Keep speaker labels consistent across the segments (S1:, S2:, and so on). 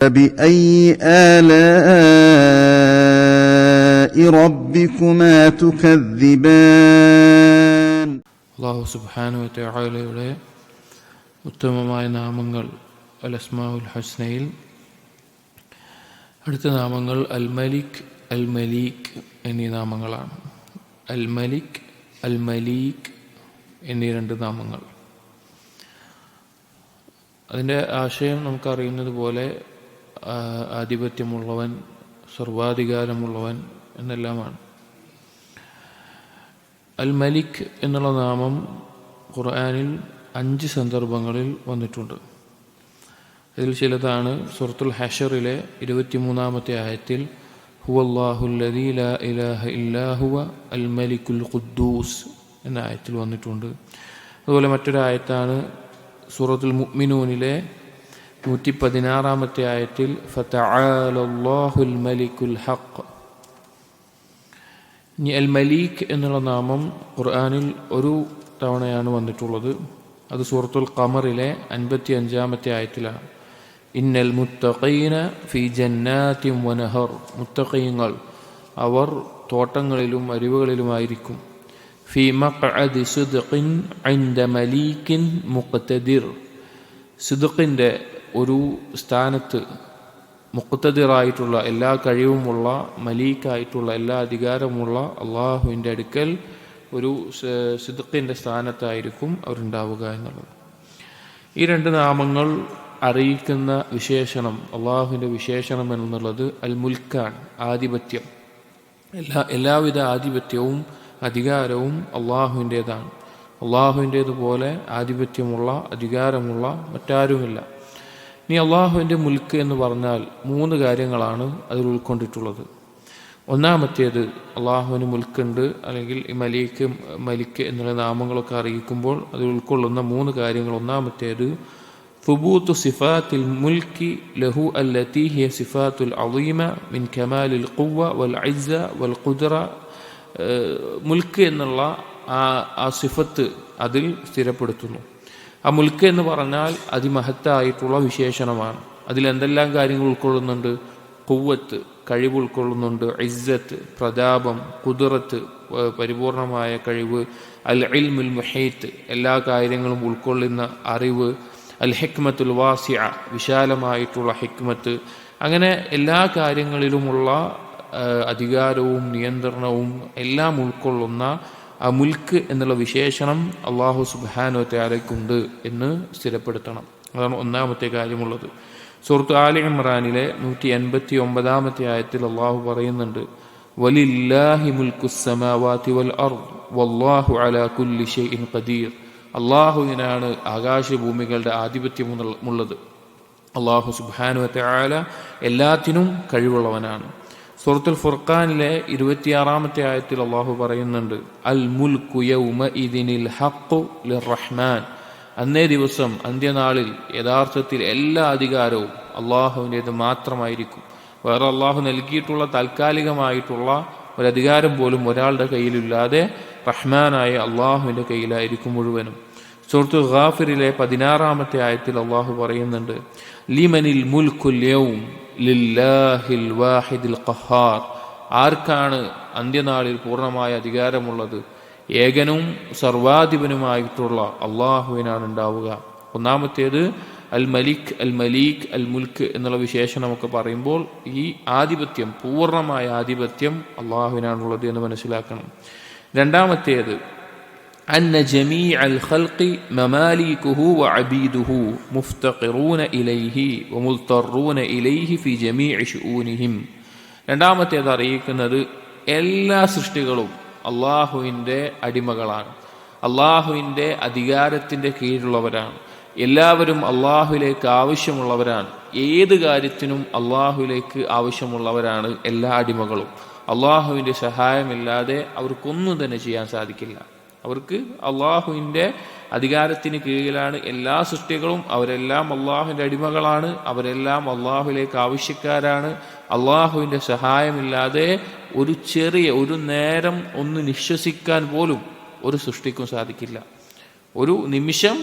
S1: فبأي آلاء ربكما تكذبان.
S2: അല്ലാഹു സുബ്ഹാനഹു വ തആലയുടെ ഉത്തമമായ നാമങ്ങൾ അൽ അസ്മാഉൽ ഹുസ്നയിൽ അടുത്ത നാമങ്ങൾ അൽ മലിക്, അൽ മലീക് എന്നീ നാമങ്ങളാണ്. അൽ മലിക്, അൽ മലീക് എന്നീ രണ്ട് നാമങ്ങൾ. അതിൻ്റെ ആശയം നമുക്കറിയുന്നത് പോലെ ആധിപത്യമുള്ളവൻ, സർവാധികാരമുള്ളവൻ എന്നെല്ലാമാണ്. അൽ മലിക് എന്നുള്ള നാമം ഖുർആനിൽ 5 സന്ദർഭങ്ങളിൽ വന്നിട്ടുണ്ട്. ഇതിൽ ചിലതാണ് സൂറത്തുൽ ഹശറിലെ 23-ാമത്തെ ആയത്തിൽ ഹുവല്ലാഹുല്ലദീ ലാ ഇലാഹ ഇല്ലാ ഹുവ അൽ മലിക്കുൽ ഖുദ്ദൂസ് എന്ന ആയത്തിൽ വന്നിട്ടുണ്ട്. അതുപോലെ മറ്റൊരായത്താണ് സൂറത്തുൽ മുഅ്മിനൂനിലെ 116-ാമത്തെ ആയത്തിൽ ഫതആലല്ലാഹുൽ മലിക്കുൽ ഹഖ്. ഇനി അൽ മലീക് എന്നുള്ള നാമം ഖുർആനിൽ ഒരു തവണയാണ് വന്നിട്ടുള്ളത്. അത് സൂറത്തുൽ ഖമറിലെ 55-ാമത്തെ ആയത്തിലാണ്. ഇന്നൽ മുത്തഖീന ഫീ ജന്നാത്തിൻ വനഹർ. മുത്തഖീങ്ങൾ അവർ തോട്ടങ്ങളിലും അരുവികളിലുമായിരിക്കും. ഫീ മഖ്അദി സിദ്ഖിൻ ഇൻദ മലീകിൻ മുഖ്തദിർ. സിദ്ഖിൻ്റെ ഒരു സ്ഥാനത്ത്, മുഖ്തദിറായിട്ടുള്ള എല്ലാ കഴിവുമുള്ള, മലീക്കായിട്ടുള്ള എല്ലാ അധികാരമുള്ള അള്ളാഹുവിൻ്റെ അടുക്കൽ ഒരു സിദ്ഖിൻ്റെ സ്ഥാനത്തായിരിക്കും അവരുണ്ടാവുക എന്നുള്ളത്. ഈ 2 നാമങ്ങൾ അറിയിക്കുന്ന വിശേഷണം, അള്ളാഹുവിൻ്റെ വിശേഷണം എന്നുള്ളത് അൽ മുൽക്കാണ്, ആധിപത്യം. എല്ലാവിധ ആധിപത്യവും അധികാരവും അള്ളാഹുവിൻ്റേതാണ്. അള്ളാഹുവിൻ്റേതുപോലെ ആധിപത്യമുള്ള, അധികാരമുള്ള മറ്റാരുമില്ല. ഇനി അള്ളാഹുവിൻ്റെ മുൽക്ക് എന്ന് പറഞ്ഞാൽ 3 കാര്യങ്ങളാണ് അതിൽ ഉൾക്കൊണ്ടിട്ടുള്ളത്. ഒന്നാമത്തേത്, അള്ളാഹുവിന് മുൽക്കുണ്ട്, അല്ലെങ്കിൽ ഈ മലിക്ക് എന്നുള്ള നാമങ്ങളൊക്കെ അറിയിക്കുമ്പോൾ അതിൽ ഉൾക്കൊള്ളുന്ന 3 കാര്യങ്ങൾ. ഒന്നാമത്തേത് സുബൂത്തു സിഫാത്തിൽ മുൽക്കി ലഹു അല്ലത്തി ഹിയ സിഫാത്തുൽ അളീമ മിൻ കമാലിൽ ഖുവ്വ വൽ ഇസ്സ വൽ ഖുദ്റ. മുൽക്ക് എന്നുള്ള ആ സിഫത്ത് അതിൽ സ്ഥിരപ്പെടുത്തുന്നു. ആ മുൽക്ക് എന്ന് പറഞ്ഞാൽ അതിമഹത്തായിട്ടുള്ള വിശേഷണമാണ്. അതിലെന്തെല്ലാം കാര്യങ്ങൾ ഉൾക്കൊള്ളുന്നുണ്ട്? ഖുവ്വത്ത്, കഴിവ് ഉൾക്കൊള്ളുന്നുണ്ട്. ഇസ്സത്ത്, പ്രതാപം. ഖുദ്റത്ത്, പരിപൂർണമായ കഴിവ്. അൽ ഇൽമുൽ മുഹീത്ത്, എല്ലാ കാര്യങ്ങളും ഉൾക്കൊള്ളുന്ന അറിവ്. അൽ ഹിക്മത്തുൽ വാസിഅ, വിശാലമായിട്ടുള്ള ഹിക്മത്ത്. അങ്ങനെ എല്ലാ കാര്യങ്ങളിലുമുള്ള അധികാരവും നിയന്ത്രണവും എല്ലാം ഉൾക്കൊള്ളുന്ന ആ മുൽക്ക് എന്നുള്ള വിശേഷണം അള്ളാഹു സുബ്ഹാനഹു വ തആലയ്ക്കുണ്ട് എന്ന് സ്ഥിരപ്പെടുത്തണം. അതാണ് ഒന്നാമത്തെ കാര്യമുള്ളത്. സൂറത്ത് ആലി ഇംറാനിലെ 189-ാമത്തെ ആയത്തിൽ അള്ളാഹു പറയുന്നുണ്ട്, വലില്ലാഹി മുൽക്കുസ് സമാവാതി വൽ അർദ് വല്ലാഹു അലാ കുല്ലി ഷൈഇൻ ഖദീർ. അള്ളാഹുവിനാണ് ആകാശഭൂമികളുടെ ആധിപത്യമുള്ളത്. അള്ളാഹു സുബ്ഹാനഹു വ തആല എല്ലാത്തിനും കഴിവുള്ളവനാണ്. സൂറത്തുൽ ഫുർഖാനിലെ 26-ാമത്തെ ആയത്തിൽ അള്ളാഹു പറയുന്നുണ്ട്, അൽ മുൽക്കു യൗമഇദിനിൽ ഹഖ്ഖു ലിർറഹ്മാൻ. അന്നേ ദിവസം, അന്ത്യനാളിൽ യഥാർത്ഥത്തിൽ എല്ലാ അധികാരവും അള്ളാഹുവിൻ്റേത് മാത്രമായിരിക്കും. വേറെ അള്ളാഹു നൽകിയിട്ടുള്ള താൽക്കാലികമായിട്ടുള്ള ഒരധികാരം പോലും ഒരാളുടെ കയ്യിലില്ലാതെ റഹ്മാനായ അള്ളാഹുവിൻ്റെ കയ്യിലായിരിക്കും മുഴുവനും. സൂറത്ത് ഗാഫിറിലെ 16-ാമത്തെ ആയത്തിൽ അള്ളാഹു പറയുന്നുണ്ട്, ലിമനിൽ മുൽക്കുൽ യൗം ലില്ലാഹിൽ വാഹിദിൽ ഖഹാർ. ആർക്കാണ് അന്ത്യനാളിൽ പൂർണ്ണമായ അധികാരമുള്ളത്? ഏകനും സർവാധിപനുമായിട്ടുള്ള അള്ളാഹുവിനാണ് ഉണ്ടാവുക. ഒന്നാമത്തേത് അൽ മലിക്, അൽ മലീക്, അൽ മുൽക്ക് എന്നുള്ള വിശേഷണമൊക്കെ പറയുമ്പോൾ ഈ ആധിപത്യം, പൂർണ്ണമായ ആധിപത്യം അള്ളാഹുവിനാണുള്ളത് എന്ന് മനസ്സിലാക്കണം. രണ്ടാമത്തേത് അന്ന ജമീഅൽ ഖൽഖി മമാലികുഹു വഅബീദുഹു മുഫ്തഖിറൂന ഇലൈഹി വമുൽതറൂന ഇലൈഹി ഫി ജമീഇ ശുഊനിഹിം. രണ്ടാമത്തേത് അറിയിക്കുന്നത് എല്ലാ സൃഷ്ടികളും അള്ളാഹുവിൻ്റെ അടിമകളാണ്, അള്ളാഹുവിൻ്റെ അധികാരത്തിൻ്റെ കീഴിലുള്ളവരാണ്. എല്ലാവരും അള്ളാഹുവിലേക്ക് ആവശ്യമുള്ളവരാണ്. ഏത് കാര്യത്തിനും അള്ളാഹുവിലേക്ക് ആവശ്യമുള്ളവരാണ് എല്ലാ അടിമകളും. അള്ളാഹുവിൻ്റെ സഹായമില്ലാതെ അവർക്കൊന്നും തന്നെ ചെയ്യാൻ സാധിക്കില്ല. അവർക്ക് അള്ളാഹുവിൻ്റെ അധികാരത്തിന് കീഴിലാണ് എല്ലാ സൃഷ്ടികളും. അവരെല്ലാം അള്ളാഹുവിൻ്റെ അടിമകളാണ്. അവരെല്ലാം അള്ളാഹുവിലേക്ക് ആവശ്യക്കാരാണ്. അള്ളാഹുവിൻ്റെ സഹായമില്ലാതെ ഒരു നേരം ഒന്ന് നിശ്വസിക്കാൻ പോലും ഒരു സൃഷ്ടിക്കും സാധിക്കില്ല. ഒരു നിമിഷം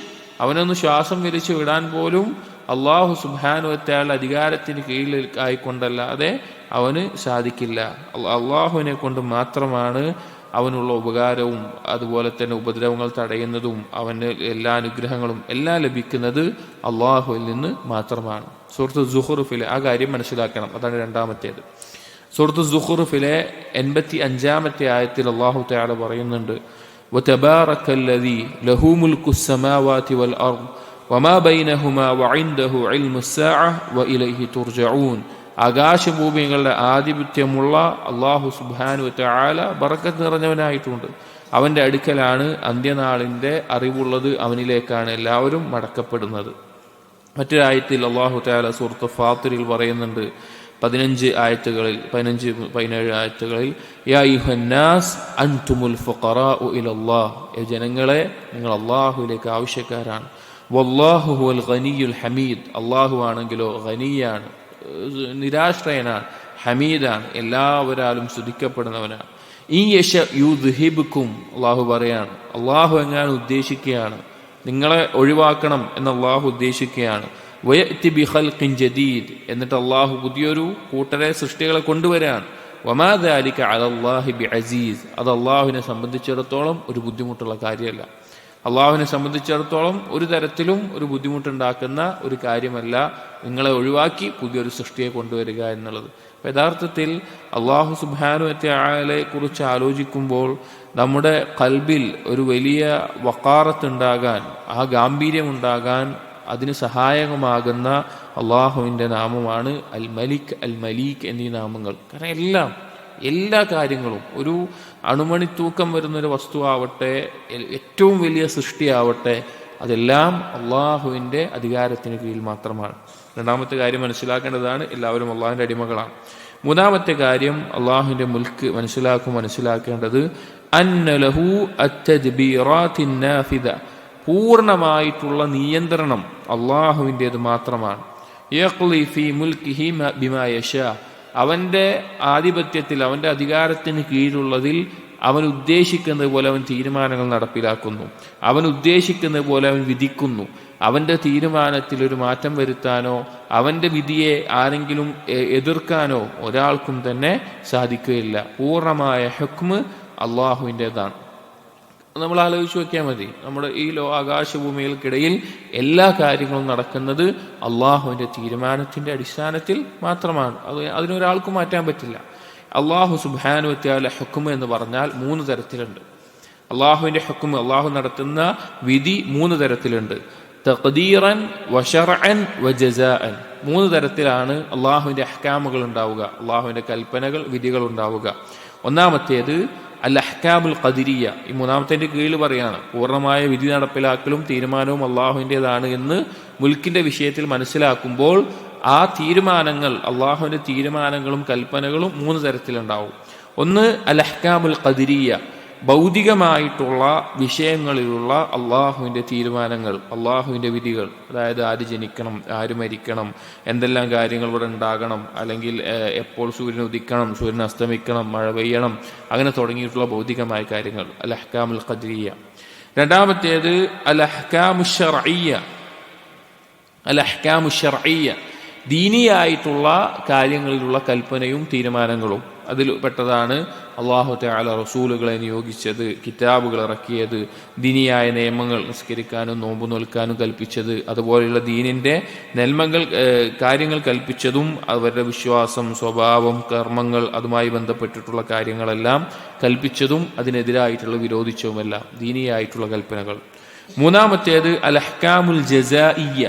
S2: അവനൊന്ന് ശ്വാസം വലിച്ചു വിടാൻ പോലും അള്ളാഹു സുബ്ഹാനഹു വ തആല അധികാരത്തിന് കീഴിൽ ആയിക്കൊണ്ടല്ലാതെ അവന് സാധിക്കില്ല. അള്ളാഹുവിനെ കൊണ്ട് മാത്രമാണ് അവനുള്ള ഉപകാരവും അതുപോലെ തന്നെ ഉപദ്രവങ്ങൾ തടയുന്നതും അവന് എല്ലാ അനുഗ്രഹങ്ങളും എല്ലാം ലഭിക്കുന്നത് അള്ളാഹുവിൽ നിന്ന് മാത്രമാണ്. സൂറത്ത് സുഖ്റുഫിലെ ആ കാര്യം മനസ്സിലാക്കണം. അതാണ് രണ്ടാമത്തേത്. സൂറത്ത് സുഖ്റുഫിലെ 85-ാമത്തെ ആയത്തിൽ അള്ളാഹു തആല പറയുന്നുണ്ട്, വതബാറക്കല്ലദീ ലഹു മുൽക്കുസ്സമാവാതി വൽ അർദ് വമാ ബൈനഹുമാ വഇൻദഹു ഇൽമുസ്സാഅ വഇലൈഹി തുർജഊൻ. ആകാശഭൂമികളുടെ ആധിപത്യമുള്ള അള്ളാഹു സുബ്ഹാനഹു വ തആല ബറക്കത്ത് നിറഞ്ഞവനായിട്ടുണ്ട്. അവൻ്റെ അടുക്കലാണ് അന്ത്യനാളിൻ്റെ അറിവുള്ളത്, അവനിലേക്കാണ് എല്ലാവരും മടക്കപ്പെടുന്നത്. മറ്റൊരായത്തിൽ അള്ളാഹു തആല സൂറത്ത് ഫാത്തിറിൽ പറയുന്നുണ്ട്, 15 ആയത്തുകളിൽ 15-17 ആയത്തുകളിൽ, യാ അയ്യുഹന്നാസ് അൻതുമുൽ ഫുഖറാഉ ഇലല്ലാഹ്, ജനങ്ങളെ നിങ്ങൾ അള്ളാഹുവിലേക്ക് ആവശ്യക്കാരാണ്. വല്ലാഹു ഹുവൽ ഗനിയ്യുൽ ഹമീദ്, അള്ളാഹു ആണെങ്കിലോ ഗനിയാണ്, നിരാശ്രയനാണ്, ഹമീദാണ്, എല്ലാവരാലും സ്തുതിക്കപ്പെടുന്നവനാണ്. ഈ യശ യുദ്ഹിബുക്കും, അള്ളാഹു പറയാണ്, അള്ളാഹു എങ്ങാനും ഉദ്ദേശിക്കുകയാണ് നിങ്ങളെ ഒഴിവാക്കണം എന്ന് അള്ളാഹു ഉദ്ദേശിക്കുകയാണ്. വയഅതി ബിഖൽഖിൻ ജദീദ്, എന്നിട്ട് അള്ളാഹു പുതിയൊരു കൂട്ടരെ സൃഷ്ടികളെ കൊണ്ടുവരാൻ. വമാ ദാലിക അലല്ലാഹി ബിഅസീസ്, അത് അള്ളാഹുവിനെ സംബന്ധിച്ചിടത്തോളം ഒരു ബുദ്ധിമുട്ടുള്ള കാര്യമല്ല. അള്ളാഹുവിനെ സംബന്ധിച്ചിടത്തോളം ഒരു തരത്തിലും ഒരു ബുദ്ധിമുട്ടുണ്ടാക്കുന്ന ഒരു കാര്യമല്ല നിങ്ങളെ ഒഴിവാക്കി പുതിയൊരു സൃഷ്ടിയെ കൊണ്ടുവരിക എന്നുള്ളത്. യഥാർത്ഥത്തിൽ അള്ളാഹു സുബ്ഹാനഹു വ തആലയെ കുറിച്ച് ആലോചിക്കുമ്പോൾ നമ്മുടെ ഖൽബിൽ ഒരു വലിയ വഖാറത്തുണ്ടാകാൻ, ആ ഗാംഭീര്യമുണ്ടാകാൻ അതിന് സഹായകമാകുന്ന അള്ളാഹുവിൻ്റെ നാമമാണ് അൽ മലിക്, അൽ മലീക് എന്നീ നാമങ്ങൾ. കാരണം എല്ലാ കാര്യങ്ങളും, ഒരു അണുമണി തൂക്കം വരുന്നൊരു വസ്തുവാവട്ടെ, ഏറ്റവും വലിയ സൃഷ്ടിയാവട്ടെ, അതെല്ലാം അള്ളാഹുവിൻ്റെ അധികാരത്തിന് കീഴിൽ മാത്രമാണ്. രണ്ടാമത്തെ കാര്യം മനസ്സിലാക്കേണ്ടതാണ്, എല്ലാവരും അള്ളാഹുവിൻ്റെ അടിമകളാണ്. മൂന്നാമത്തെ കാര്യം അള്ളാഹുവിൻ്റെ മുൽക്ക് മനസ്സിലാക്കേണ്ടത് അന്ന ലഹു അത്തദ്ബീറാത്തിൻ നാഫിദ, പൂർണ്ണമായിട്ടുള്ള നിയന്ത്രണം അള്ളാഹുവിൻ്റേത് മാത്രമാണ്. യഖ്ലി ഫീ മുൽക്കിഹി ബിമാ യശാ, അവൻ്റെ ആധിപത്യത്തിൽ അവൻ്റെ അധികാരത്തിന് കീഴിലുള്ളതിൽ അവൻ ഉദ്ദേശിക്കുന്നത് പോലെ അവൻ തീരുമാനങ്ങൾ നടപ്പിലാക്കുന്നു, അവൻ ഉദ്ദേശിക്കുന്നത് പോലെ അവൻ വിധിക്കുന്നു. അവൻ്റെ തീരുമാനത്തിൽ ഒരു മാറ്റം വരുത്താനോ അവൻ്റെ വിധിയെ ആരെങ്കിലും എതിർക്കാനോ ഒരാൾക്കും തന്നെ സാധിക്കുകയില്ല. പൂർണ്ണമായ ഹുക്മ് അള്ളാഹുവിൻ്റെതാണ്. നമ്മൾ ആലോചിച്ച് നോക്കിയാൽ മതി, നമ്മുടെ ഈ ആകാശഭൂമികൾക്കിടയിൽ എല്ലാ കാര്യങ്ങളും നടക്കുന്നത് അള്ളാഹുവിൻ്റെ തീരുമാനത്തിൻ്റെ അടിസ്ഥാനത്തിൽ മാത്രമാണ്. അതിനൊരാൾക്കും മാറ്റാൻ പറ്റില്ല. അള്ളാഹു സുബ്ഹാനഹു വ തആല ഹുക്മ് എന്ന് പറഞ്ഞാൽ 3 തരത്തിലുണ്ട്. അള്ളാഹുവിൻ്റെ ഹുക്മ്, അള്ളാഹു നടത്തുന്ന വിധി 3 തരത്തിലുണ്ട്. തഖ്ദീറൻ വശർഅൻ വജസാഅൻ, 3 തരത്തിലാണ് അള്ളാഹുവിൻ്റെ അഹ്കാമുകൾ ഉണ്ടാവുക, അള്ളാഹുവിൻ്റെ കൽപ്പനകൾ, വിധികൾ ഉണ്ടാവുക. ഒന്നാമത്തേത് അൽ അഹ്കാമുൽ ഖദരിയ, ഈ മൂന്നാമത്തേൻ്റെ കീഴിൽ പറയാണ് പൂർണ്ണമായ വിധി നടപ്പിലാക്കലും തീരുമാനവും അള്ളാഹുവിൻ്റെതാണ് എന്ന് മുൽക്കിൻ്റെ വിഷയത്തിൽ മനസ്സിലാക്കുമ്പോൾ ആ തീരുമാനങ്ങൾ, അള്ളാഹുവിൻ്റെ തീരുമാനങ്ങളും കൽപ്പനകളും 3 തരത്തിലുണ്ടാവും. ഒന്ന് അൽ അഹ്കാമുൽ ഖദരിയ, ഭൗതികമായിട്ടുള്ള വിഷയങ്ങളിലുള്ള അള്ളാഹുവിൻ്റെ തീരുമാനങ്ങൾ, അള്ളാഹുവിൻ്റെ വിധികൾ. അതായത് ആര് ജനിക്കണം, ആര് മരിക്കണം, എന്തെല്ലാം കാര്യങ്ങൾ ഇവിടെ ഉണ്ടാകണം, അല്ലെങ്കിൽ എപ്പോൾ സൂര്യൻ ഉദിക്കണം, സൂര്യൻ അസ്തമിക്കണം, മഴ പെയ്യണം, അങ്ങനെ തുടങ്ങിയിട്ടുള്ള ഭൗതികമായ കാര്യങ്ങൾ, അൽ അഹ്കാമുൽ ഖദരിയ. രണ്ടാമത്തേത് അൽ അഹ്കാമു ശർഇയ്യ, അൽ അഹ്കാമു ശർഇയ്യ, ദീനിയായിട്ടുള്ള കാര്യങ്ങളിലുള്ള കൽപ്പനയും തീരുമാനങ്ങളും. അതിൽ പെട്ടതാണ് അല്ലാഹു തആല റസൂലുകളെ നിയോഗിച്ചത്, കിതാബുകൾ ഇറക്കിയത്, ദീനിയായ നിയമങ്ങൾ നിസ്കരിക്കാനും നോമ്പ് നോൽക്കാനും കൽപ്പിച്ചത്, അതുപോലെയുള്ള ദീനിൻ്റെ നന്മകൾ കാര്യങ്ങൾ കൽപ്പിച്ചതും അവരുടെ വിശ്വാസം, സ്വഭാവം, കർമ്മങ്ങൾ, അതുമായി ബന്ധപ്പെട്ടിട്ടുള്ള കാര്യങ്ങളെല്ലാം കൽപ്പിച്ചതും അതിനെതിരായിട്ടുള്ള വിരോധിച്ചതുമെല്ലാം ദീനിയായിട്ടുള്ള കൽപ്പനകൾ. മൂന്നാമത്തേത് അൽ അഹ്കാമുൽ ജസാഇയ്യ,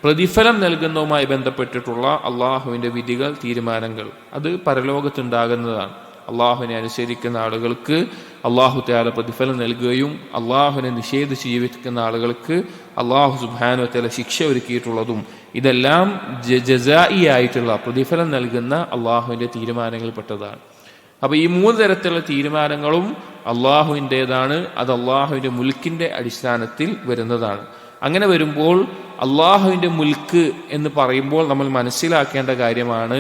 S2: പ്രതിഫലം നൽകുന്നതുമായി ബന്ധപ്പെട്ടിട്ടുള്ള അള്ളാഹുവിൻ്റെ വിധികൾ, തീരുമാനങ്ങൾ. അത് പരലോകത്തുണ്ടാകുന്നതാണ്. അള്ളാഹുവിനെ അനുസരിക്കുന്ന ആളുകൾക്ക് അള്ളാഹു തആല പ്രതിഫലം നൽകുകയും അള്ളാഹുവിനെ നിഷേധിച്ച് ജീവിക്കുന്ന ആളുകൾക്ക് അള്ളാഹു സുബ്ഹാനഹു വ തആല ശിക്ഷ ഒരുക്കിയിട്ടുള്ളതും ഇതെല്ലാം ജസാഇ ആയിട്ടുള്ള പ്രതിഫലം നൽകുന്ന അള്ളാഹുവിൻ്റെ തീരുമാനങ്ങളിൽപ്പെട്ടതാണ്. അപ്പോൾ ഈ 3 തരത്തിലുള്ള തീരുമാനങ്ങളും അള്ളാഹുവിൻ്റേതാണ്. അത് അള്ളാഹുവിൻ്റെ മുൽക്കിൻ്റെ അടിസ്ഥാനത്തിൽ വരുന്നതാണ്. അങ്ങനെ വരുമ്പോൾ അള്ളാഹുവിൻ്റെ മുൽക്ക് എന്ന് പറയുമ്പോൾ നമ്മൾ മനസ്സിലാക്കേണ്ട കാര്യമാണ്,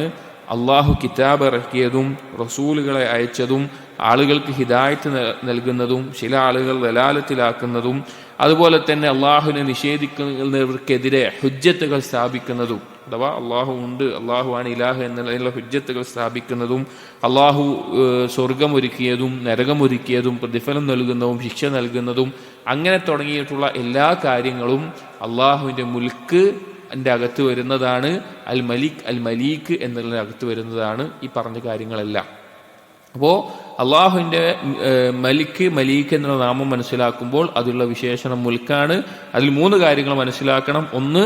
S2: അള്ളാഹു കിതാബ് ഇറക്കിയതും റസൂലുകളെ അയച്ചതും ആളുകൾക്ക് ഹിദായത്ത് നൽകുന്നതും ചില ആളുകൾ ദലാലത്തിലാക്കുന്നതും അതുപോലെ തന്നെ അള്ളാഹുവിനെ നിഷേധിക്കുന്നവർക്കെതിരെ ഹുജ്ജത്തുകൾ സ്ഥാപിക്കുന്നതും, അഥവാ അള്ളാഹു ഉണ്ട്, അള്ളാഹുവാണ് ഇലാഹ് എന്നുള്ള ഹുജ്ജത്തുകൾ സ്ഥാപിക്കുന്നതും, അള്ളാഹു സ്വർഗമൊരുക്കിയതും നരകമൊരുക്കിയതും പ്രതിഫലം നൽകുന്നതും ശിക്ഷ നൽകുന്നതും അങ്ങനെ തുടങ്ങിയിട്ടുള്ള എല്ലാ കാര്യങ്ങളും അള്ളാഹുവിൻ്റെ മുൽക്ക് അകത്ത് വരുന്നതാണ്. അൽ മലീക്ക് എന്നുള്ളതിൻ്റെ അകത്ത് വരുന്നതാണ് ഈ പറഞ്ഞ കാര്യങ്ങളെല്ലാം. അപ്പോൾ അള്ളാഹുവിൻ്റെ മലീക്ക് എന്നുള്ള നാമം മനസ്സിലാക്കുമ്പോൾ അതിലുള്ള വിശേഷണം മുൽക്കാണ്. അതിൽ 3 കാര്യങ്ങൾ മനസ്സിലാക്കണം. ഒന്ന്,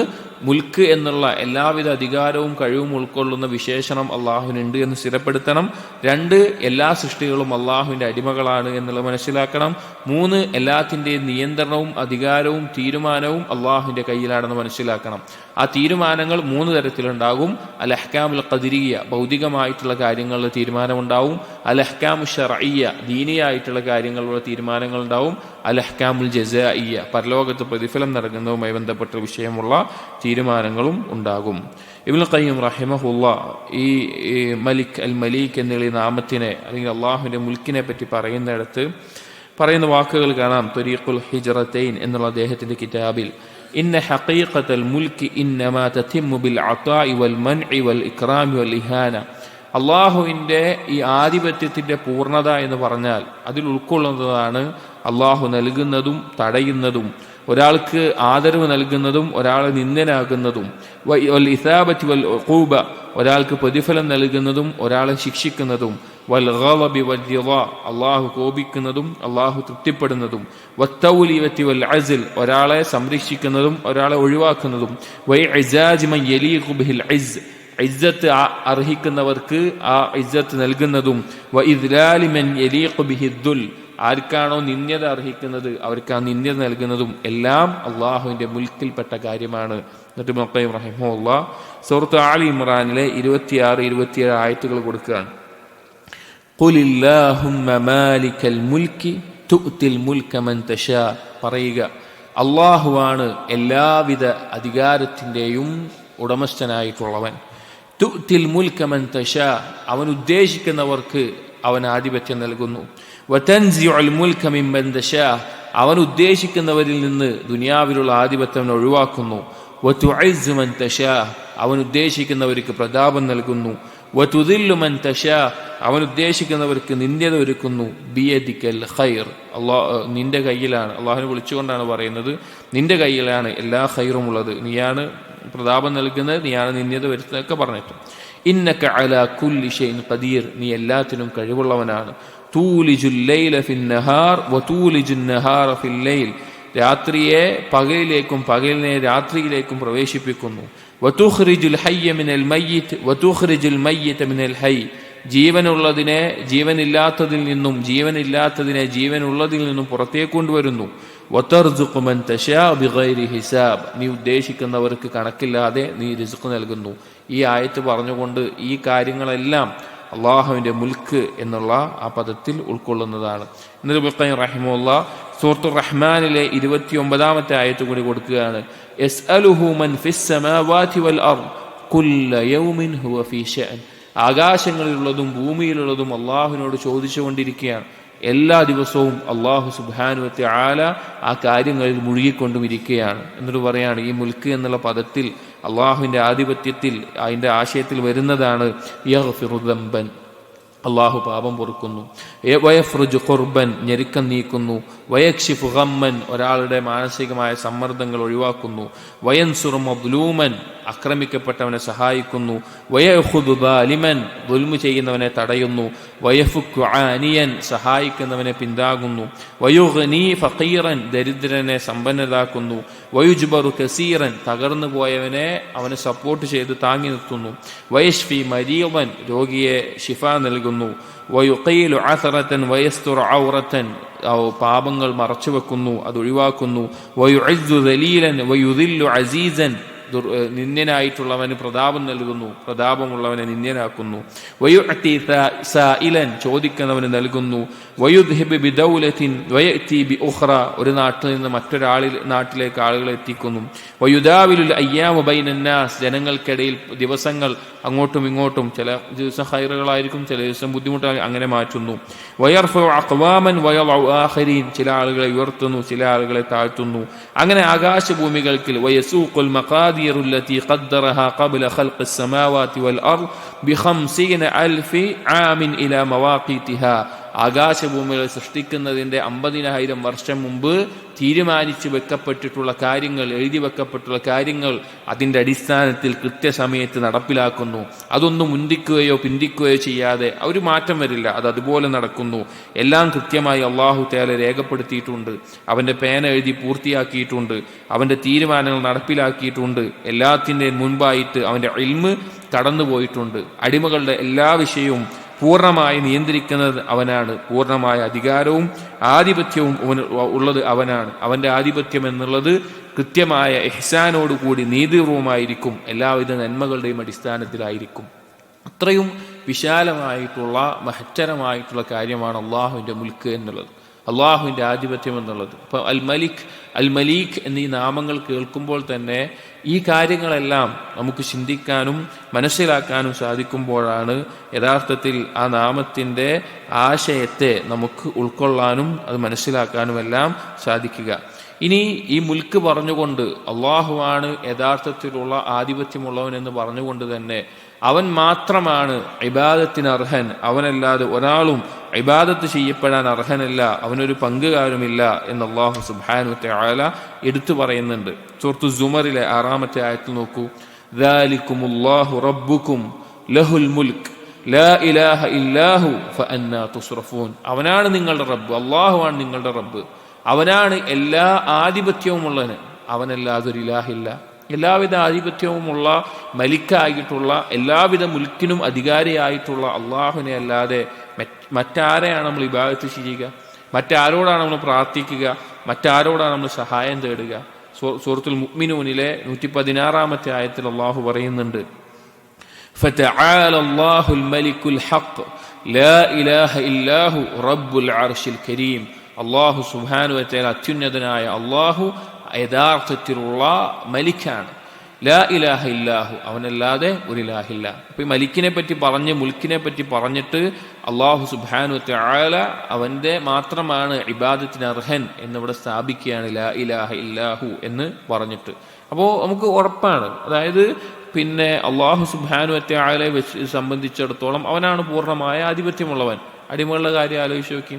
S2: മുൽക്ക് എന്നുള്ള എല്ലാവിധ അധികാരവും കഴിവും ഉൾക്കൊള്ളുന്ന വിശേഷണം അള്ളാഹുവിനുണ്ട് എന്ന് സ്ഥിരപ്പെടുത്തണം. 2, എല്ലാ സൃഷ്ടികളും അള്ളാഹുവിൻ്റെ അടിമകളാണ് എന്നുള്ളത് മനസ്സിലാക്കണം. 3, എല്ലാത്തിൻ്റെയും നിയന്ത്രണവും അധികാരവും തീരുമാനവും അള്ളാഹുവിൻ്റെ കയ്യിലാണെന്ന് മനസ്സിലാക്കണം. ആ തീരുമാനങ്ങൾ 3 തരത്തിലുണ്ടാകും. അൽ അഹ്കാമുൽ ഖദരിയ്യ, ഭൗതികമായിട്ടുള്ള കാര്യങ്ങളിൽ തീരുമാനമുണ്ടാവും. അൽ അഹ്കാമു ശർഇയ്യ, ദീനിയായിട്ടുള്ള കാര്യങ്ങളിലുള്ള തീരുമാനങ്ങൾ ഉണ്ടാവും. അൽ അഹ്കാമുൽ ജസാഇയ്യ, പരലോകത്ത് പ്രതിഫലം നൽകുന്നതുമായി ബന്ധപ്പെട്ട വിഷയമുള്ള തീരുമാനങ്ങളും ഉണ്ടാകും. ഇബ്നുൽ ഖയ്യിം റഹിമഹുല്ലാഹ് ഈ അൽ മലീക്ക് എന്നുള്ള നാമത്തിനെ അല്ലെങ്കിൽ അള്ളാഹുവിൻ്റെ മുൽക്കിനെ പറ്റി പറയുന്നിടത്ത് പറയുന്ന വാക്കുകൾ കാണാം. ത്വരീഖുൽ ഹിജ്റത്തൈൻ എന്നുള്ള അദ്ദേഹത്തിൻ്റെ കിതാബിൽ, ഇന്ന ഹഖീഖത്തൽ മുൽക്കി ഇന്നമാ തതിമ്മു ബിൽ അതാഇ വൽ മൻഇ വൽ ഇക്റാമി വൽ ഇഹാന. അള്ളാഹുവിൻ്റെ ഈ ആധിപത്യത്തിൻ്റെ പൂർണ്ണത എന്ന് പറഞ്ഞാൽ അതിൽ ഉൾക്കൊള്ളുന്നതാണ് അള്ളാഹു നൽകുന്നതും തടയുന്നതും, ഒരാൾക്ക് ആദരവ് നൽകുന്നതും ഒരാളെ നിന്ദനാകുന്നതും, വൽ ഇസാബത്തി വൽ ഉഖൂബ, ഒരാൾക്ക് പ്രതിഫലം നൽകുന്നതും ഒരാളെ ശിക്ഷിക്കുന്നതും, വൽ ഗളബി വൽ റിളാ, അള്ളാഹു കോപിക്കുന്നതും അള്ളാഹു തൃപ്തിപ്പെടുന്നതും, വത്തൗലിയത്തി വൽ അസ്ൽ, ഒരാളെ സംരക്ഷിക്കുന്നതും ഒരാളെ ഒഴിവാക്കുന്നതും, വൈ ഇസാജ് മൻ യലീഖു ബിഹിൽ ഇസ്, ഇസ്സത്ത് അർഹിക്കുന്നവർക്ക് ആ ഇസ്സത്ത് നൽകുന്നതും, വ ഇദ്ലാലി മൻ യലീഖു ബിഹിദ്ദുൽ, ആർക്കാണോ നിന്ദ്യത അർഹിക്കുന്നത് അവർക്ക് ആ നിന്ദ്യത നൽകുന്നതും എല്ലാം അള്ളാഹുവിൻ്റെ മുൽക്കിൽപ്പെട്ട കാര്യമാണ്. എന്നിട്ട് ഇബ്നുൽ ഖയ്യിം റഹിമഹുല്ലാഹ് സൂറത്ത് ആലി ഇമ്രാനിലെ 26-27 ആയത്തുകൾ കൊടുക്കുകയാണ്. ഖുലില്ലാഹുമ്മ മാലിക്കൽ മുൽക്കി തുഅ്തിൽ മുൽക മൻ തശാ, പറയുക അള്ളാഹുവാണ് എല്ലാവിധ അധികാരത്തിൻ്റെയും ഉടമസ്ഥനായിട്ടുള്ളവൻ. തുഅ്തിൽ മുൽക മൻ തശാ, അവൻ ഉദ്ദേശിക്കുന്നവർക്ക് അവൻ ആധിപത്യം നൽകുന്നു. വതൻസിഉൽ മുൽക മിമ്മൻ തശാ, അവൻ ഉദ്ദേശിക്കുന്നവരിൽ നിന്ന് ദുനിയാവിലുള്ള ആധിപത്യം ഒഴിവാക്കുന്നു. വതുഇസ്സു മൻ തശാ, അവൻ ഉദ്ദേശിക്കുന്നവർക്ക് പ്രതാപം നൽകുന്നു. വതുദില്ലു മൻ തശാ, അവൻ ഉദ്ദേശിക്കുന്നവർക്ക് നിന്ദ്യത ഒരുക്കുന്നു. ബിയദിക്കൽ ഖൈർ, നിന്റെ കയ്യിലാണ്, അള്ളാഹുവിനെ വിളിച്ചുകൊണ്ടാണ് പറയുന്നത്, നിന്റെ കയ്യിലാണ് എല്ലാ ഖൈറും ഉള്ളത്, നീയാണ് പ്രതാപം നൽകുന്നത്, നീയാണ് നിന്ദ്യത വരുത്തുന്നതൊക്കെ പറഞ്ഞിട്ട്. ഇന്നക അലാ കുല്ലി ഷൈഇൻ ഖദീർ, നീ എല്ലാത്തിനും കഴിവുള്ളവനാണ്. തൂലിജുൽ ലൈല ഫിൻ നഹാർ വതൂലിജുൻ നഹാറ ഫിൽ ലൈൽ, രാത്രിയെ പകലിലേക്കും പകലിനെ രാത്രിയിലേക്കും പ്രവേശിപ്പിക്കുന്നു. വതുഖ്രിജുൽ ഹയ്യ മിനൽ മയ്യിത്ത് വതുഖ്രിജുൽ മയ്യിത മിനൽ ഹയ്യ്, ജീവനുള്ളതിനെ ജീവനില്ലാത്തതിൽ നിന്നും ജീവനില്ലാത്തതിനെ ജീവനുള്ളതിൽ നിന്നും പുറത്തേക്ക് കൊണ്ടുവരുന്നു. വതർസുഖു മൻ തശാ ബിഗൈരി ഹിസാബ്, നീ ഉദ്ദേശിക്കുന്നവർക്ക് കണക്കില്ലാതെ നീ റിസ്ക് നൽകുന്നു. ഈ ആയത്ത് പറഞ്ഞുകൊണ്ട് ഈ കാര്യങ്ങളെല്ലാം അള്ളാഹുവിൻ്റെ മുൽക്ക് എന്നുള്ള ആ പദത്തിൽ ഉൾക്കൊള്ളുന്നതാണ്. എന്നിട്ട് ഇബ്നുൽ ഖയ്യിം റഹിമഹുല്ലാഹ് സൂറത്തുർ റഹ്മാനിലെ 29-ാമത്തെ ആയത്ത് കൂടി കൊടുക്കുകയാണ്. യസ്അലുഹു മൻ ഫിസ് സമാവാതി വൽ അർദ് കുല്ല യൗമിൻ ഹുവ ഫീ ശഅൻ, ആകാശങ്ങളിലുള്ളതും ഭൂമിയിലുള്ളതും അള്ളാഹുവിനോട് ചോദിച്ചുകൊണ്ടിരിക്കുകയാണ്. എല്ലാ ദിവസവും അള്ളാഹു സുബ്ഹാനഹു വ തആല ആ കാര്യങ്ങളിൽ മുഴുകിക്കൊണ്ടും ഇരിക്കുകയാണ്. എന്നിട്ട് പറയാണ്, ഈ മുൽക്ക് എന്നുള്ള പദത്തിൽ അള്ളാഹുവിൻ്റെ ആധിപത്യത്തിൽ അതിൻ്റെ ആശയത്തിൽ വരുന്നതാണ് യഗ്ഫിറു ദംബൻ, അള്ളാഹു പാപം പൊറുക്കുന്നു. വയഫ്റുജു ഖുർബൻ, ഞെരുക്കം നീക്കുന്നു. വയക്ഷിഫു ഗമ്മൻ, ഒരാളുടെ മാനസികമായ സമ്മർദ്ദങ്ങൾ ഒഴിവാക്കുന്നു. വയൻസുറു മദ്ലൂമൻ, ആക്രമിക്കപ്പെട്ടവനെ സഹായിക്കുന്നു. വയഖുദു ദാലിമൻ, ദുൽമു ചെയ്യുന്നവനെ തടയുന്നു. വയഫുക്കു ആനിയൻ, സഹായിക്കുന്നവനെ പിന്താകുന്നു. വയുഗ്നി ഫഖീറൻ, ദരിദ്രനെ സമ്പന്നതാക്കുന്നു. വയുജ്ബറു കസീറൻ, തകർന്നു പോയവനെ അവനെ സപ്പോർട്ട് ചെയ്ത് താങ്ങി നിർത്തുന്നു. വയഷ്ഫി മരീദൻ, രോഗിയെ ഷിഫ നൽകുന്നു. വയുഖീലു അസറതൻ വയസ്തുറു ഔറതൻ, പാപങ്ങൾ മറച്ചുവെക്കുന്നു, അത് ഒഴിവാക്കുന്നു. വയുഇസ്സു ദലീലൻ വയുദില്ലു അസീസൻ, നിന്ദ്യനായിട്ടുള്ളവന് പ്രതാപം നൽകുന്നു, പ്രതാപമുള്ളവനെ നിന്ദ്യനാക്കുന്നു. വയുഅതി സായിലൻ, ചോദിക്കുന്നവന് നൽകുന്നു. വയുദ്ഹിബു ബിദൗലത്തിൻ വയഅതി ബിഉഖ്റ, ഒരു നാട്ടിൽ നിന്ന് നാട്ടിലേക്ക് ആളുകളെ എത്തിക്കുന്നു. വയുദാവിലുൽ അയ്യാമു ബൈനന്നാസ്, ജനങ്ങൾക്കിടയിൽ ദിവസങ്ങൾ അങ്ങോട്ടും ഇങ്ങോട്ടും, ചില ദിവസം ഖൈറുകളായിരിക്കും, ചില ദിവസം ബുദ്ധിമുട്ടായി, അങ്ങനെ മാറ്റുന്നു. വയർഫഉ അഖ്വാമൻ വയളഉ ആഖരീൻ, ചില ആളുകളെ ഉയർത്തുന്നു, ചില ആളുകളെ താഴ്ത്തുന്നു. അങ്ങനെ ആകാശഭൂമികൾക്ക് വയസൂഖുൽ മഖാദിറുല്ലതി ഖദ്ദറഹാ ഖബ്ല ഖൽഖിസ് സമാവാതി വൽ അർദ് ബി50,000 ആമിൻ ഇലാ മവാഖീതിഹാ, ആകാശഭൂമികൾ സൃഷ്ടിക്കുന്നതിൻ്റെ 50,000 വർഷം മുമ്പ് തീരുമാനിച്ചു വെക്കപ്പെട്ടിട്ടുള്ള കാര്യങ്ങൾ, എഴുതി വെക്കപ്പെട്ടുള്ള കാര്യങ്ങൾ അതിൻ്റെ അടിസ്ഥാനത്തിൽ കൃത്യസമയത്ത് നടപ്പിലാക്കുന്നു. അതൊന്നും മുന്തിക്കുകയോ പിന്തിക്കുകയോ ചെയ്യാതെ ഒരു മാറ്റം വരില്ല, അത് അതുപോലെ നടക്കുന്നു. എല്ലാം കൃത്യമായി അല്ലാഹു തആല രേഖപ്പെടുത്തിയിട്ടുണ്ട്, അവൻ്റെ പേന എഴുതി പൂർത്തിയാക്കിയിട്ടുണ്ട്, അവൻ്റെ തീരുമാനങ്ങൾ നടപ്പിലാക്കിയിട്ടുണ്ട്. എല്ലാത്തിൻ്റെയും മുൻപായിട്ട് അവൻ്റെ ഇൽമ് കടന്നുപോയിട്ടുണ്ട്. അടിമകളുടെ എല്ലാ വിഷയവും പൂർണ്ണമായി നിയന്ത്രിക്കുന്നത് അവനാണ്. പൂർണ്ണമായ അധികാരവും ആധിപത്യവും ഉള്ളത് അവനാണ്. അവൻ്റെ ആധിപത്യം എന്നുള്ളത് കൃത്യമായ ഇഹ്സാനോടുകൂടി നീതിപൂർവമായിരിക്കും, എല്ലാവിധ നന്മകളുടെയും അടിസ്ഥാനത്തിലായിരിക്കും. അത്രയും വിശാലമായിട്ടുള്ള മഹത്തരമായിട്ടുള്ള കാര്യമാണ് അള്ളാഹുവിൻ്റെ മുൽക്ക് എന്നുള്ളത്, അള്ളാഹുവിൻ്റെ ആധിപത്യം എന്നുള്ളത്. അപ്പോൾ അൽ മലീഖ് എന്നീ നാമങ്ങൾ കേൾക്കുമ്പോൾ തന്നെ ഈ കാര്യങ്ങളെല്ലാം നമുക്ക് ചിന്തിക്കാനും മനസ്സിലാക്കാനും സാധിക്കുമ്പോഴാണ് യഥാർത്ഥത്തിൽ ആ നാമത്തിൻ്റെ ആശയത്തെ നമുക്ക് ഉൾക്കൊള്ളാനും അത് മനസ്സിലാക്കാനും എല്ലാം സാധിക്കുക. ഇനി ഈ മുൽക്ക് പറഞ്ഞുകൊണ്ട് അള്ളാഹുവാണ് യഥാർത്ഥത്തിലുള്ള ആധിപത്യമുള്ളവനെന്ന് പറഞ്ഞുകൊണ്ട് തന്നെ അവൻ മാത്രമാണ് ഇബാദത്തിന് അർഹൻ, അവനല്ലാതെ ഒരാളും ഇബാദത്ത് ചെയ്യപ്പെടാൻ അർഹനല്ല, അവനൊരു പങ്കുകാരുമില്ല എന്ന് അല്ലാഹു സുബ്ഹാനഹു വ തആല എടുത്തു പറയുന്നുണ്ട്. സൂറത്തു സുമറിലെ 6-ാമത്തെ ആയത്തിൽ നോക്കൂ. ദാലികുമുല്ലാഹു റബ്ബുക്കും ലഹുൽ മുൽക്ക് ലാ ഇലാഹ ഇല്ലാഹു ഫഅന്നാ തുസ്റഫൂൻ. അവനാണ് നിങ്ങളുടെ റബ്ബ്, അല്ലാഹുവാണ് നിങ്ങളുടെ റബ്ബ്, അവനാണ് എല്ലാ ആധിപത്യവുമുള്ളവന്, അവനല്ലാതെ ഒരു ഇലാഹില്ല. എല്ലാവിധ ആധിപത്യവുമുള്ള മലിക്കായിട്ടുള്ള എല്ലാവിധ മുൽക്കിനും അധികാരിയായിട്ടുള്ള അള്ളാഹുവിനെ അല്ലാതെ മറ്റാരെയാണ് നമ്മൾ ഇബാദത്ത് ചെയ്യുക? മറ്റാരോടാണ് നമ്മൾ പ്രാർത്ഥിക്കുക? മറ്റാരോടാണ് നമ്മൾ സഹായം തേടുക? സൂറത്തുൽ മുഅ്മിനൂനിലെ 116-ാമത്തെ ആയത്തിൽ അള്ളാഹു പറയുന്നുണ്ട്, ഫതആല അല്ലാഹുൽ മലിക്കുൽ ഹഖ് ലാ ഇലാഹ ഇല്ലാഹു റബ്ബുൽ അർശിൽ കരീം. അള്ളാഹു സുബ്ഹാനഹു വ തആല അത്യുന്നതനായ അള്ളാഹു യഥാർത്ഥത്തിലുള്ള മലിക്കാണ്. ലാ ഇലാഹ ഇല്ലാഹു, അവനല്ലാതെ ഒരു ഇലാഹില്ല. അപ്പൊ ഈ മലിക്കിനെ പറ്റി പറഞ്ഞ് മുൽക്കിനെ പറ്റി പറഞ്ഞിട്ട് അള്ളാഹു സുബ്ഹാനഹു വ തആല അവന്റെ മാത്രമാണ് ഇബാദത്തിന് അർഹൻ എന്നിവിടെ സ്ഥാപിക്കുകയാണ്, ലാ ഇലാഹ ഇല്ലാഹു എന്ന് പറഞ്ഞിട്ട്. അപ്പോൾ നമുക്ക് ഉറപ്പാണ്, അതായത് പിന്നെ അള്ളാഹു സുബ്ഹാനഹു വ തആലയെ സംബന്ധിച്ചിടത്തോളം അവനാണ് പൂർണ്ണമായ ആധിപത്യമുള്ളവൻ. അടിമകളുടെ കാര്യം ആലോചിച്ച് നോക്കി.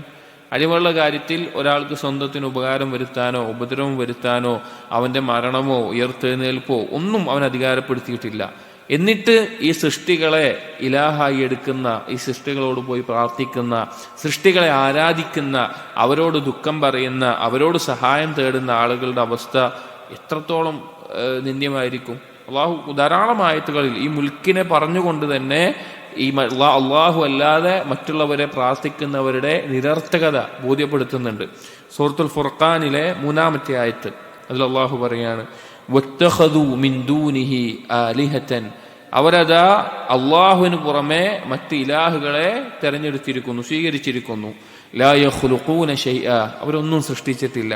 S2: അടിമകളുടെ കാര്യത്തിൽ ഒരാൾക്ക് സ്വന്തത്തിന് ഉപകാരം വരുത്താനോ ഉപദ്രവം വരുത്താനോ അവൻ്റെ മരണമോ ഉയർത്തെഴുന്നേൽപ്പോ ഒന്നും അവൻ അധികാരപ്പെടുത്തിയിട്ടില്ല. എന്നിട്ട് ഈ സൃഷ്ടികളെ ഇലാഹായി എടുക്കുന്ന, ഈ സൃഷ്ടികളോട് പോയി പ്രാർത്ഥിക്കുന്ന, സൃഷ്ടികളെ ആരാധിക്കുന്ന, അവരോട് ദുഃഖം പറയുന്ന, അവരോട് സഹായം തേടുന്ന ആളുകളുടെ അവസ്ഥ എത്രത്തോളം നിന്ദ്യമായിരിക്കും. അള്ളാഹു ധാരാളം ആയത്തുകളിൽ ഈ മുൽക്കിനെ പറഞ്ഞുകൊണ്ട് തന്നെ ഈ അള്ളാഹു അല്ലാതെ മറ്റുള്ളവരെ പ്രാർത്ഥിക്കുന്നവരുടെ നിരർത്ഥകത ബോധ്യപ്പെടുത്തുന്നുണ്ട്. സൂറത്തുൽ ഫുർഖാനിലെ 3-ാമത്തെ ആയത്ത് അതിൽ അള്ളാഹു പറയാണ്, വത്തഖദൂ മിൻ ദൂനിഹി ആലിഹതൻ, അവരതാ അള്ളാഹുവിന് പുറമെ മറ്റ് ഇലാഹുകളെ തെരഞ്ഞെടുത്തിരിക്കുന്നു, സ്വീകരിച്ചിരിക്കുന്നു. ലാ യഖ്ലുഖൂന ശൈആ, അവരൊന്നും സൃഷ്ടിച്ചിട്ടില്ല.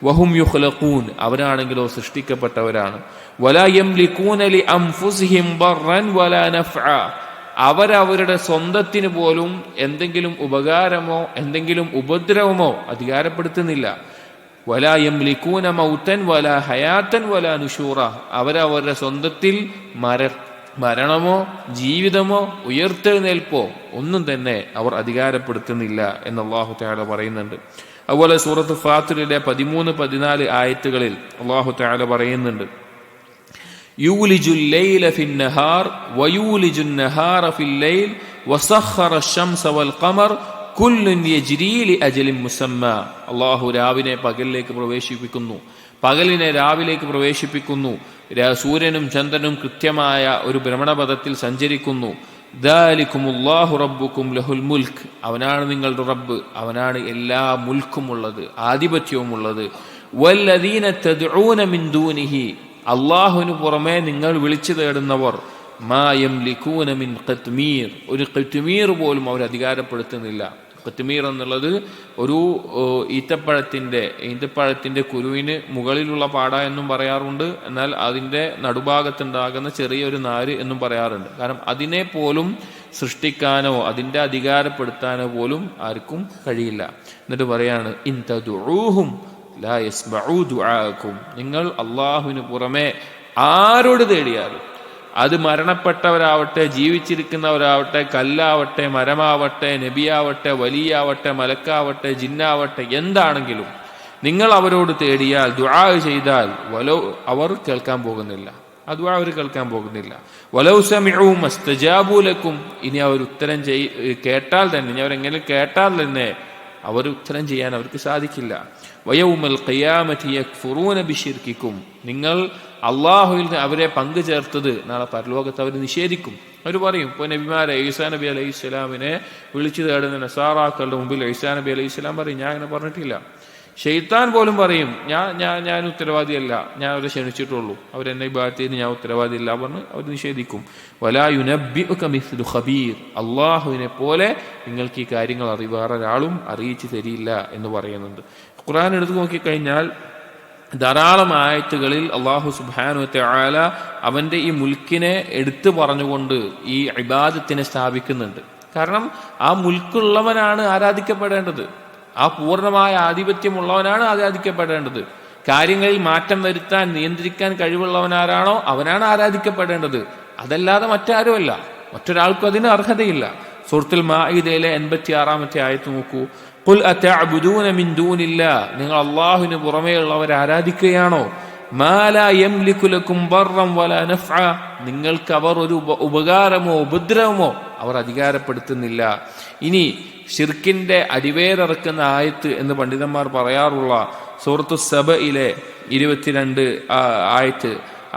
S2: വഹും യുഖ്ലഖൂൻ, അവരാണെങ്കിലോ സൃഷ്ടിക്കപ്പെട്ടവരാണ്. വലാ യംലികൂന ലി അൻഫുസിഹിം ബർറൻ വലാ നഫ്ആ, അവരവരുടെ സ്വന്തത്തിന് പോലും എന്തെങ്കിലും ഉപകാരമോ എന്തെങ്കിലും ഉപദ്രവമോ അധികാരപ്പെടുത്തുന്നില്ല. വലാ യംലികൂന മൗതൻ വലാ ഹയാതൻ വലാ നുശൂറ, അവരവരുടെ സ്വന്തത്തിൽ മരണമോ ജീവിതമോ ഉയർത്തെഴുന്നേൽപ്പോ ഒന്നും തന്നെ അവർ അധികാരപ്പെടുത്തുന്നില്ല എന്ന് അല്ലാഹു തആല പറയുന്നുണ്ട്. അതുപോലെ സൂറത്ത് ഫാത്തിറിലെ 13-14 ആയത്തുകളിൽ അല്ലാഹു തആല പറയുന്നുണ്ട്, യൂലിജുൽ ലൈല ഫിന്നഹാർ വയൂലിജുൻ നഹാറ ഫിൽ ലൈൽ വസഖറ അശംസ വൽ ഖമർ കുല്ലുൻ യജ്രി ലി അജലിൻ മുസമ്മ. അല്ലാഹു രാവിനെ പകലിലേക്ക് പ്രവേശിപ്പിക്കുന്നു, പകലിനെ രാവിലേക്ക് പ്രവേശിപ്പിക്കുന്നു. സൂര്യനും ചന്ദ്രനും കൃത്യമായ ഒരു ഭ്രമണപഥത്തിൽ സഞ്ചരിക്കുന്നു. ദാലികുമുല്ലാഹു റബ്ബുക്കും ലഹുൽ മുൽക്ക്, അവനാണ് നിങ്ങളുടെ റബ്ബ്, അവനാണ് എല്ലാ മുൽക്കും ഉള്ളത്, ആധിപത്യവും ഉള്ളത്. വല്ലദീന തദ്ഊന മിൻ ദൂനിഹി, അള്ളാഹുവിന് പുറമെ നിങ്ങൾ വിളിച്ചു തേടുന്നവർ മാ യംലികൂന മിൻ ഖത്മീർ, ഒരു ഖത്മീർ പോലും അവർ അധികാരപ്പെടുത്തുന്നില്ല. ഖത്മീർ എന്നുള്ളത് ഒരു ഈന്തപ്പഴത്തിന്റെ കുരുവിന് മുകളിലുള്ള പാട എന്നും പറയാറുണ്ട്. എന്നാൽ അതിൻ്റെ നടുഭാഗത്തുണ്ടാകുന്ന ചെറിയൊരു നാര് എന്നും പറയാറുണ്ട്. കാരണം അതിനെ പോലും സൃഷ്ടിക്കാനോ അതിൻ്റെ അധികാരപ്പെടുത്താനോ പോലും ആർക്കും കഴിയില്ല. എന്നിട്ട് പറയാണ് ഇൻ തദ്ഉഹും ലാ യസ്മഉ ദുആഅക്കും, നിങ്ങൾ അള്ളാഹുവിന് പുറമെ ആരോട് തേടിയാലും, അത് മരണപ്പെട്ടവരാവട്ടെ ജീവിച്ചിരിക്കുന്നവരാവട്ടെ കല്ലാവട്ടെ മരമാവട്ടെ നബിയാവട്ടെ വലിയാവട്ടെ മലക്കാവട്ടെ ജിന്നാവട്ടെ, എന്താണെങ്കിലും നിങ്ങൾ അവരോട് തേടിയാൽ ദുആ ചെയ്താൽ അവർ കേൾക്കാൻ പോകുന്നില്ല. ആ ദുആ അവർ കേൾക്കാൻ പോകുന്നില്ല. വലൗ സമിഉ മസ്തജാബു ലക്കും, ഇനി അവർ ഉത്തരം കേട്ടാൽ തന്നെ, ഇനി അവരെങ്ങനെ കേട്ടാൽ തന്നെ അവർ ഉത്തരം ചെയ്യാൻ അവർക്ക് സാധിക്കില്ല. വയൗമൽ ഖിയാമത്തി യക്ഫുറൂന ബിശിർക്കിക്കും, നിങ്ങൾ അള്ളാഹുവിൽ അവരെ പങ്കു ചേർത്തത് നാളെ പരലോകത്ത് അവർ നിഷേധിക്കും. അവർ പറയും, ഇപ്പോൾ നബിമാരെ ഈസാ നബി അലൈഹി സ്വലാമിനെ വിളിച്ചു തേടുന്ന നസാറാക്കളുടെ മുമ്പിൽ ഈസാ നബി അലൈഹി സ്വലാം പറയും, ഞാൻ അങ്ങനെ പറഞ്ഞിട്ടില്ല. ഷെയ്ത്താൻ പോലും പറയും, ഞാൻ ഉത്തരവാദിയല്ല, ഞാൻ അവരെ ക്ഷണിച്ചിട്ടുള്ളൂ, അവരെന്നെ ഇബാദത്തിന് ഞാൻ ഉത്തരവാദിയല്ല പറഞ്ഞ് അവർ നിഷേധിക്കും. വലാ യുനബ്ബിഉക മിസ്ലു ഖബീർ, അള്ളാഹുവിനെ പോലെ നിങ്ങൾക്ക് ഈ കാര്യങ്ങൾ വേറെ ഒരാളും അറിയിച്ചു തരില്ല എന്ന് പറയുന്നുണ്ട്. ഖുർആൻ എടുത്തു നോക്കിക്കഴിഞ്ഞാൽ ധാരാളം ആയത്തുകളിൽ അള്ളാഹു സുബ്ഹാനഹു വ തആല അവന്റെ ഈ മുൽക്കിനെ എടുത്തു പറഞ്ഞുകൊണ്ട് ഈ ഇബാദത്തിനെ സ്ഥാപിക്കുന്നുണ്ട്. കാരണം ആ മുൽക്കുള്ളവനാണ് ആരാധിക്കപ്പെടേണ്ടത്, ആ പൂർണ്ണമായ ആധിപത്യമുള്ളവനാണ് ആരാധിക്കപ്പെടേണ്ടത്. കാര്യങ്ങളിൽ മാറ്റം വരുത്താൻ നിയന്ത്രിക്കാൻ കഴിവുള്ളവനാരാണോ അവനാണ് ആരാധിക്കപ്പെടേണ്ടത്, അതല്ലാതെ മറ്റാരുമല്ല, മറ്റൊരാൾക്കും അതിന് അർഹതയില്ല. സൂറത്തുൽ മാഇദയിലെ 86-ാമത്തെ ആയത്ത് നോക്കൂ. ഖുൽ അതഅബുദൂന മിൻ ദൂനില്ലാഹ്, നിങ്ങൾ അല്ലാഹുവിന് പുറമേയുള്ളവരെ ആരാധിക്കുകയാണോ? മാ ലാ യംലികു ലക്കും ബർറൻ വലാ നഫ്അ, നിങ്ങൾക്ക് അവർ ഒരു ഉപകാരമോ ഉപദ്രവമോ അവർ അധികാരപ്പെടുത്തുന്നില്ല. ഇനി ശിർക്കിന്റെ അടിവേരിറക്കുന്ന ആയത്ത് എന്ന് പണ്ഡിതന്മാർ പറയാറുള്ള സൂറത്തു സബയിലെ 22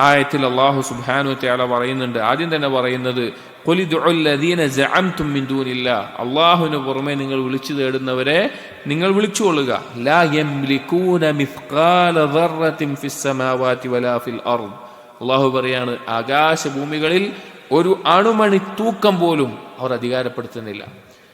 S2: ആയത്തിൽ അല്ലാഹു സുബ്ഹാനഹു വ തആല പറയുന്നുണ്ട്. ആദ്യം തന്നെ പറയുന്നത് ഖുൽ ദുഉൽ ലദീന സഅംതും മിൻ ദൂനില്ലാഹ്, അല്ലാഹുവിന് പുറമെ നിങ്ങൾ വിളിച്ചു തേടുന്നവരെ നിങ്ങൾ വിളിച്ചുകൊള്ളുക. ലാ യംലികൂന മിസ്ഖാല ദർറത്തിൻ ഫിസ് സമാവാതി വലാ ഫിൽ അർദ്, അല്ലാഹു പറയാണ് ആകാശഭൂമികളിൽ ഒരു അണുമണി തൂക്കം പോലും അവർ അധികാരപ്പെടുത്തുന്നില്ല.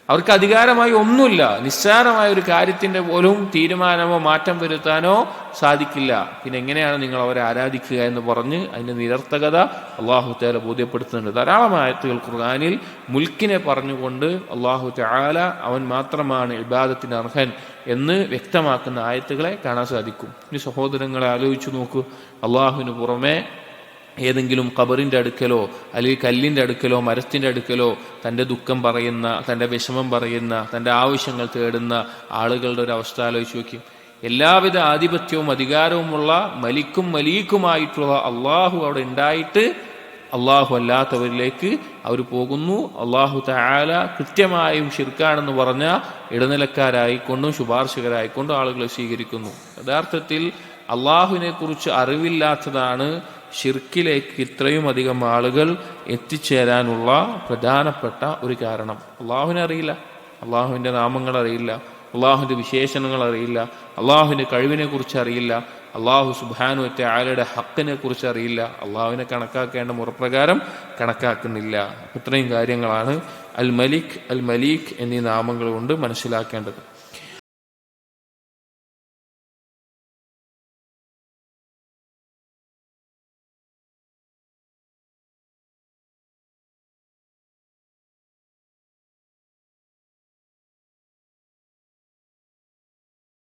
S2: അവർക്ക് അധികാരമായി ഒന്നുമില്ല. നിസ്സാരമായ ഒരു കാര്യത്തിന്റെ പോലും തീരുമാനമോ മാറ്റം വരുത്താനോ സാധിക്കില്ല. പിന്നെ എങ്ങനെയാണ് നിങ്ങൾ അവരെ ആരാധിക്കുക എന്ന് പറഞ്ഞ് അതിന്റെ നിരർത്ഥകത അല്ലാഹു തആല ബോധ്യപ്പെടുത്തുന്നുണ്ട്. ധാരാളം ആയത്തുകൾ ഖുർആനിൽ മുൽക്കിനെ പറഞ്ഞുകൊണ്ട് അല്ലാഹു തആല അവൻ മാത്രമാണ് ഇബാദത്തിന് അർഹൻ എന്ന് വ്യക്തമാക്കുന്ന ആയത്തുകളെ കാണാൻ സാധിക്കും. ഇനി സഹോദരങ്ങളെ ആലോചിച്ചു നോക്കൂ, അല്ലാഹുവിന് പുറമെ ഏതെങ്കിലും ഖബറിന്റെ അടുക്കലോ അല്ലെങ്കിൽ കല്ലിന്റെ അടുക്കലോ മരത്തിന്റെ അടുക്കലോ തൻ്റെ ദുഃഖം പറയുന്ന, തൻ്റെ വിഷമം പറയുന്ന, തൻ്റെ ആവശ്യങ്ങൾ തേടുന്ന ആളുകളുടെ ഒരു അവസ്ഥ ആലോചിച്ച് നോക്കി. എല്ലാവിധ ആധിപത്യവും അധികാരവുമുള്ള മലീക്കുമായിട്ടുള്ള അള്ളാഹു അവിടെ ഉണ്ടായിട്ട് അള്ളാഹു അല്ലാത്തവരിലേക്ക് അവർ പോകുന്നു. അള്ളാഹു തആല കൃത്യമായും ശിർക്കാണെന്ന് പറഞ്ഞ ഇടനിലക്കാരായിക്കൊണ്ടും ശുപാർശകരായിക്കൊണ്ടും ആളുകളെ സ്വീകരിക്കുന്നു. യഥാർത്ഥത്തിൽ അള്ളാഹുവിനെ കുറിച്ച് അറിവില്ലാത്തതാണ് ഷിർക്കിലേക്ക് ഇത്രയും അധികം ആളുകൾ എത്തിച്ചേരാനുള്ള പ്രധാനപ്പെട്ട ഒരു കാരണം. അള്ളാഹുവിനെ അറിയില്ല, അള്ളാഹുവിൻ്റെ നാമങ്ങൾ അറിയില്ല, അള്ളാഹുവിൻ്റെ വിശേഷണങ്ങൾ അറിയില്ല, അള്ളാഹുവിൻ്റെ കഴിവിനെ കുറിച്ച് അറിയില്ല, അള്ളാഹു സുബ്ഹാനഹു വ തആലയുടെ ഹക്കിനെ കുറിച്ച് അറിയില്ല, അള്ളാഹുവിനെ കണക്കാക്കേണ്ട മുറപ്രകാരം കണക്കാക്കുന്നില്ല. ഇത്രയും കാര്യങ്ങളാണ് അൽ മലിക് എന്നീ നാമങ്ങൾ കൊണ്ട് മനസ്സിലാക്കേണ്ടത്.